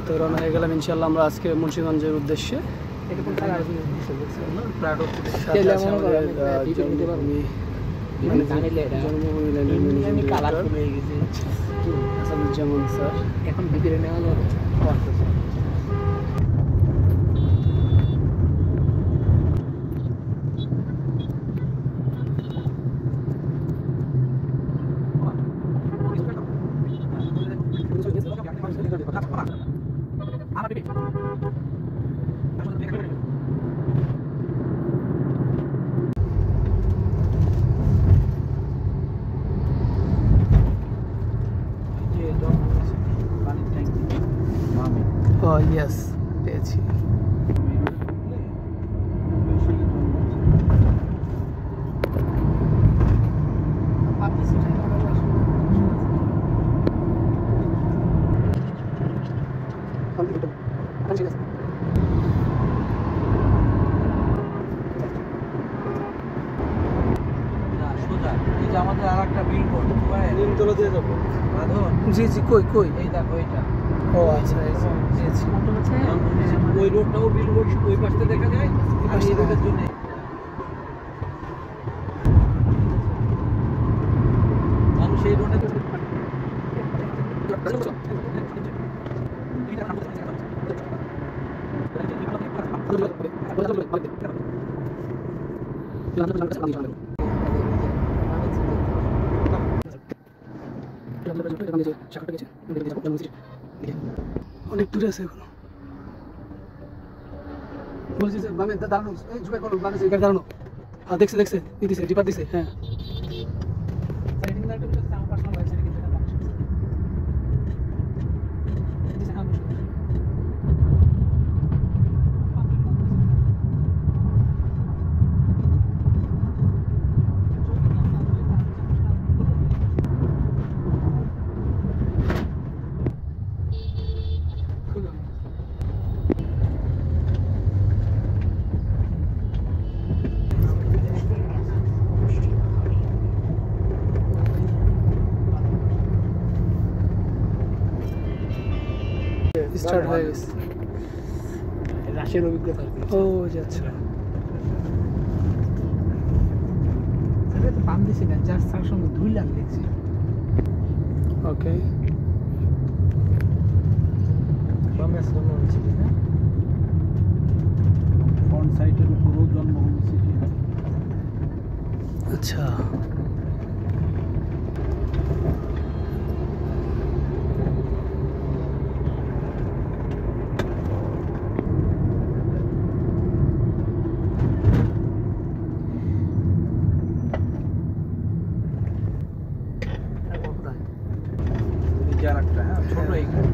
তো রওনা হয়ে গেলাম ইনশাল্লাহ আমরা আজকে মুন্সিগঞ্জের উদ্দেশ্যে। যেমন স্যার এখন ভিতরে নেওয়া যাবে। ইয়েস পেয়েছি। আমাদের আর একটা বিলবোর্ড নিমতলা দিয়ে যাবো। জি জি কই কই এই দেখো এটা। ও আচ্ছা ওই রোডটাও বিলবোর্ড ওই পাশে দেখা যায় আর এই রোডের জন্য মানুষ এই রোডে অনেক দূরে আছে এখনো। বলছি যে বামে দাঁড়ানো দাঁড়ানো। দেখছে দেখছে দিছে ডিপার দিছে। হ্যাঁ স্টার্ট হয়ে গেছে রাশের অভিজ্ঞতা। ও আচ্ছা পাম দিছি না জাস্ট তার সঙ্গে 2 লাখ দেখছি। ওকে বামে সামনে হচ্ছে না ফ্রন্ট সাইডের উপরও জন্মভূমি সিটি। আচ্ছা ছোট এইখানে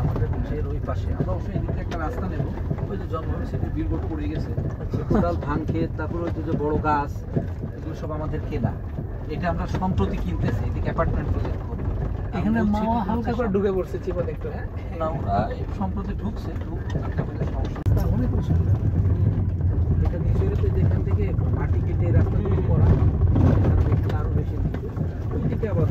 আমাদের দেশের ওই পাশে আমরা অবশ্যই এদিকে একটা রাস্তা নেব। ওই যে জন্মভূমি সিটি বিলবোর্ড পড়ে গেছে, টোটাল ধান ক্ষেত, তারপরে ওই যে বড় গাছ, এগুলো সব আমাদের কেনা। এটা আমরা সম্প্রতি কিনতেছি, এদিকে অ্যাপার্টমেন্ট প্রজেক্ট করবো। এখানে মাওয়া হালকা করে ঢুকে পড়ছে চিপা দেখতে। না ওরা সম্প্রতি ঢুকছে, এটা নিজের যেখান থেকে মাটি কেটে রাস্তাগুলো করা আরো বেশি ওই দিকে আবার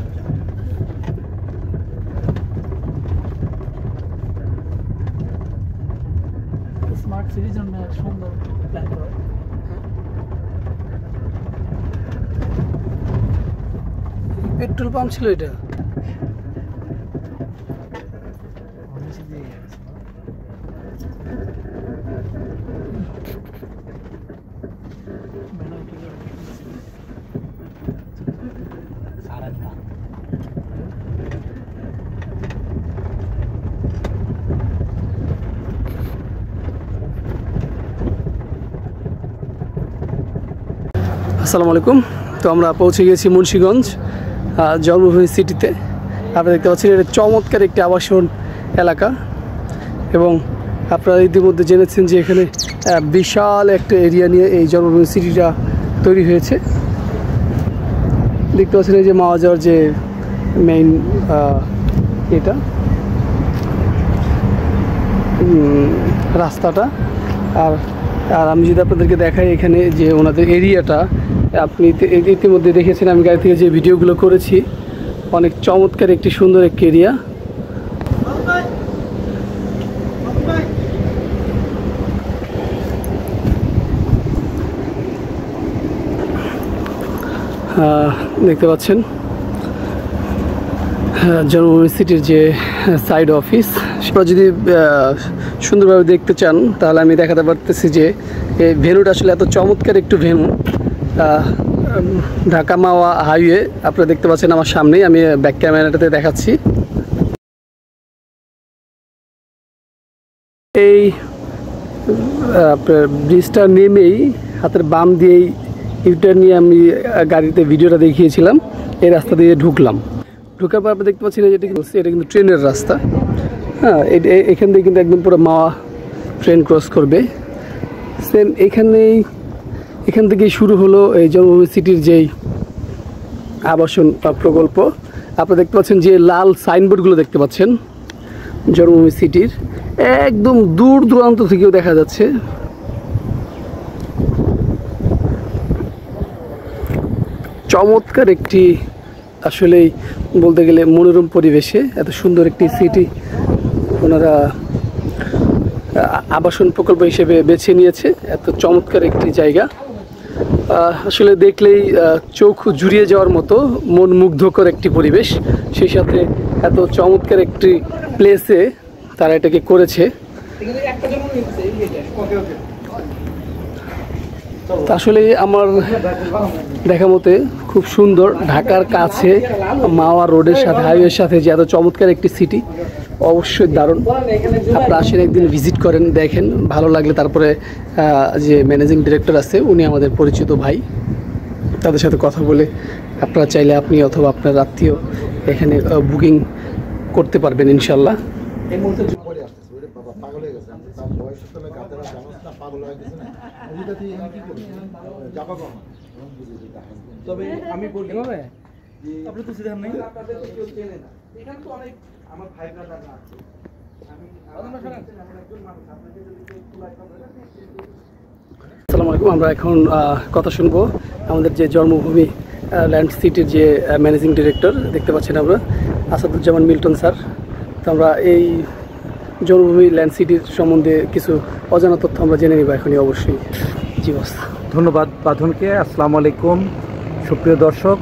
স্মার্ট সিটির জন্য সুন্দর প্ল্যান করা। পেট্রোল পাম্প ছিল এটা। আসসালামু আলাইকুম। তো আমরা পৌঁছে গেছি মুন্সিগঞ্জ জন্মভূমি সিটিতে। আপনারা দেখতে পাচ্ছেন এটা চমৎকার একটি আবাসন এলাকা এবং আপনারা ইতিমধ্যে জেনেছেন যে এখানে বিশাল একটা এরিয়া নিয়ে এই জন্মভূমি সিটিটা তৈরি হয়েছে। দেখতে পাচ্ছেন এই যে মাওয়া যাওয়ার যে মেইন এটা রাস্তাটা। আর আর আমি যদি আপনাদেরকে দেখাই এখানে যে ওনাদের এরিয়াটা, আপনি ইতিমধ্যে দেখেছেন আমি গাড়ি থেকে যে ভিডিওগুলো করেছি, অনেক চমৎকার একটি সুন্দর একটি এরিয়া। দেখতে পাচ্ছেন জন্মভূমি সিটির যে সাইড অফিস, সেটা যদি সুন্দরভাবে দেখতে চান তাহলে আমি দেখাতে পারতেছি যে এই ভেন্যুটা আসলে এত চমৎকার একটু ভেন্যু। ঢাকা মাওয়া হাইওয়ে আপনারা দেখতে পাচ্ছেন আমার সামনেই, আমি ব্যাক ক্যামেরাটাতে দেখাচ্ছি। এই আপনার ব্রিজটা নেমেই হাতের বাম দিয়েই ইউটার্ন নিয়ে আমি গাড়িতে ভিডিওটা দেখিয়েছিলাম, এই রাস্তা দিয়ে ঢুকার পর আপনি দেখতে পাচ্ছেন এটা কিন্তু ট্রেনের রাস্তা। হ্যাঁ, এখান থেকে কিন্তু একদম পুরো মাওয়া ট্রেন ক্রস করবে। সেম এখান থেকেই শুরু হলো এই জন্মভূমি সিটির যেই আবাসন প্রকল্প। আপনারা দেখতে পাচ্ছেন যে লাল সাইনবোর্ডগুলো দেখতে পাচ্ছেন জন্মভূমি সিটির, একদম দূর দূরান্ত থেকেও দেখা যাচ্ছে। চমৎকার একটি, আসলেই বলতে গেলে মনোরম পরিবেশে এত সুন্দর একটি সিটি ওনারা আবাসন প্রকল্প হিসেবে বেছে নিয়েছে। এত চমৎকার একটি জায়গা, আসলে দেখলেই চোখ জুড়িয়ে যাওয়ার মতো, মন মুগ্ধকর একটি পরিবেশ। সেই সাথে এত চমৎকার একটি প্লেসে তারা এটাকে করেছে। আসলে আমার দেখা মতে খুব সুন্দর, ঢাকার কাছে মাওয়া রোডের সাথে হাইওয়ের সাথে যে এত চমৎকার একটি সিটি, অবশ্যই দারুণ। আপনারা আসেন, একদিন ভিজিট করেন, দেখেন, ভালো লাগলে তারপরে যে ম্যানেজিং ডিরেক্টর আছে উনি আমাদের পরিচিত ভাই, তাদের সাথে কথা বলে আপনারা চাইলে আপনি অথবা আপনার আত্মীয় এখানে বুকিং করতে পারবেন ইনশাল্লাহ। তবে আমি বলি আপনি তো সিধা নেই, আমার ভাই ব্রাদার আছে, আসসালামু আলাইকুম। আমরা এখন কথা শুনবো আমাদের যে জন্মভূমি ল্যান্ড সিটির যে ম্যানেজিং ডিরেক্টর দেখতে পাচ্ছেন আমরা, আসাদুজ্জামান মিল্টন স্যার। তো আমরা এই জন্মভূমি ল্যান্ড সিটির সম্বন্ধে কিছু অজানা তথ্য আমরা জেনে নিব এখনই, অবশ্যই। জি বস। ধন্যবাদ বাঁধনকে। আসসালামু আলাইকুম সুপ্রিয় দর্শক,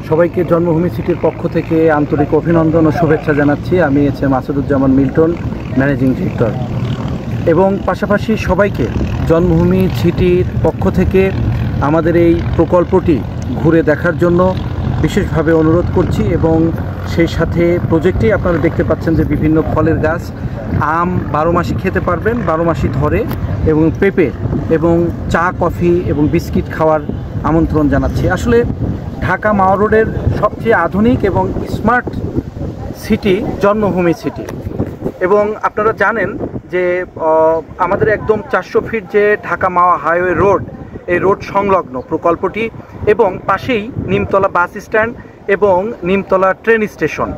সবাইকে জন্মভূমি সিটির পক্ষ থেকে আন্তরিক অভিনন্দন ও শুভেচ্ছা জানাচ্ছি। আমি M Asaduzzaman Milton, managing director, এবং পাশাপাশি সবাইকে জন্মভূমি সিটির পক্ষ থেকে আমাদের এই প্রকল্পটি ঘুরে দেখার জন্য বিশেষভাবে অনুরোধ করছি। এবং সেই সাথে প্রজেক্টে আপনারা দেখতে পাচ্ছেন যে বিভিন্ন ফলের গাছ, আম 12 মাসই খেতে পারবেন, 12 মাসই ধরে, এবং পেঁপে এবং চা, কফি এবং বিস্কিট খাওয়ার আমন্ত্রণ জানাচ্ছি। আসলে ঢাকা মাওয়া রোডের সবচেয়ে আধুনিক এবং স্মার্ট সিটি জন্মভূমি সিটি। এবং আপনারা জানেন যে আমাদের একদম 400 ফিট যে ঢাকা মাওয়া হাইওয়ে রোড, এই রোড সংলগ্ন প্রকল্পটি, এবং পাশেই নিমতলা বাস স্ট্যান্ড এবং নিমতলা ট্রেন স্টেশন,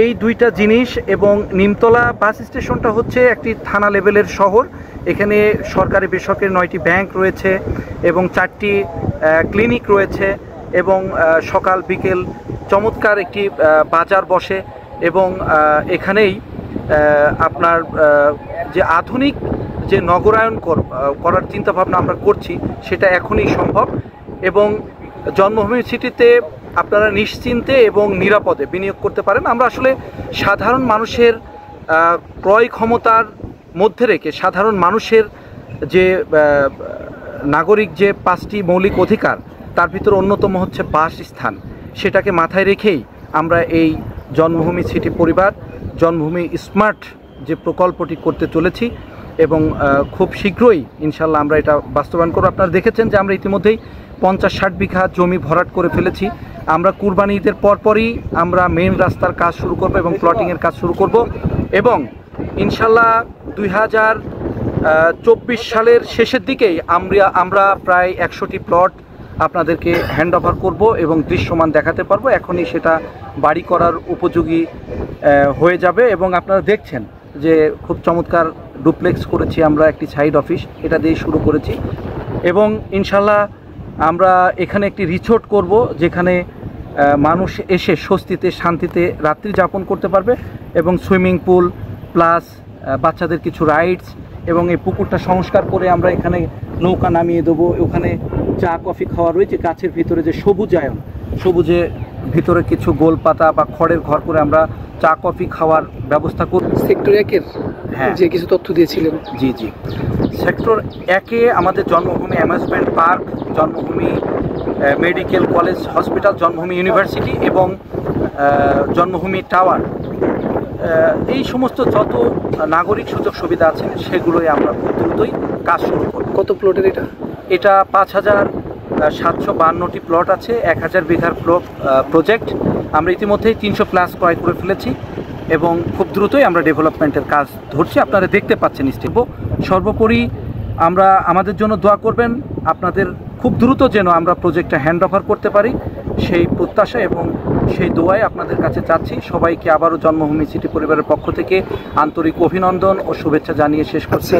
এই দুইটা জিনিস। এবং নিমতলা বাস স্টেশনটা হচ্ছে একটি থানা লেভেলের শহর। এখানে সরকারি বেসরকারি 9টি ব্যাংক রয়েছে এবং 4টি ক্লিনিক রয়েছে, এবং সকাল বিকেল চমৎকার একটি বাজার বসে। এবং এখানেই আপনার যে আধুনিক যে নগরায়ন করার চিন্তাভাবনা আমরা করছি সেটা এখনই সম্ভব। এবং জন্মভূমি সিটিতে আপনারা নিশ্চিন্তে এবং নিরাপদে বিনিয়োগ করতে পারেন। আমরা আসলে সাধারণ মানুষের ক্রয় ক্ষমতার মধ্যে রেখে সাধারণ মানুষের যে নাগরিক যে 5টি মৌলিক অধিকার, তার ভিতরে অন্যতম হচ্ছে বাসস্থান, সেটাকে মাথায় রেখেই আমরা এই জন্মভূমি সিটি পরিবার জন্মভূমি স্মার্ট যে প্রকল্পটি করতে চলেছি। এবং খুব শীঘ্রই ইনশাল্লাহ আমরা এটা বাস্তবায়ন করব। আপনারা দেখেছেন যে আমরা ইতিমধ্যেই 50-60 বিঘা জমি ভরাট করে ফেলেছি। আমরা কুরবানি ঈদের পরপরই আমরা মেইন রাস্তার কাজ শুরু করব এবং প্লটিংয়ের কাজ শুরু করব। এবং ইনশাল্লাহ 2024 সালের শেষের দিকেই আমরা প্রায় 100টি প্লট আপনাদেরকে হ্যান্ড ওভার করব এবং দৃশ্যমান দেখাতে পারবো। এখনই সেটা বাড়ি করার উপযোগী হয়ে যাবে এবং আপনারা দেখছেন যে খুব চমৎকার ডুপ্লেক্স করেছি আমরা, একটি সাইড অফিস এটা দিয়ে শুরু করেছি এবং ইনশাল্লাহ আমরা এখানে একটি রিসোর্ট করব যেখানে মানুষ এসে স্বস্তিতে শান্তিতে রাত্রি যাপন করতে পারবে এবং সুইমিং পুল প্লাস বাচ্চাদের কিছু রাইডস এবং এই পুকুরটা সংস্কার করে আমরা এখানে নৌকা নামিয়ে দেবো। ওখানে চা কফি খাওয়া রয়েছে, গাছের ভিতরে যে সবুজায়ন, সবুজে ভিতরে কিছু গোলপাতা বা খড়ের ঘর করে আমরা চা কফি খাওয়ার ব্যবস্থা করব। সেক্টর 1-এর যে কিছু তথ্য দিয়েছিলেন। জি জি, সেক্টর 1-এ আমাদের জন্মভূমি অ্যামিউজমেন্ট পার্ক, জন্মভূমি মেডিকেল কলেজ হসপিটাল, জন্মভূমি ইউনিভার্সিটি এবং জন্মভূমি টাওয়ার, এই সমস্ত যত নাগরিক সুযোগ সুবিধা আছে সেগুলোই আমরা খুব দ্রুতই কাজ শুরু করব। কত প্লটের এটা? এটা 5,752টি প্লট আছে, 1000 বিঘার প্রজেক্ট। আমরা ইতিমধ্যেই 300 প্লাস ক্রয় করে ফেলেছি এবং খুব দ্রুতই আমরা ডেভেলপমেন্টের কাজ ধরছি, আপনারা দেখতে পাচ্ছেন স্টেপ। সর্বোপরি আমরা আমাদের জন্য দোয়া করবেন, আপনাদের খুব দ্রুত যেন আমরা প্রজেক্টটা হ্যান্ড ওভার করতে পারি সেই প্রত্যাশা এবং সেই দোয়ায় আপনাদের কাছে চাচ্ছি। সবাইকে আবারও জন্মভূমি সিটি পরিবারের পক্ষ থেকে আন্তরিক অভিনন্দন ও শুভেচ্ছা জানিয়ে শেষ করছি।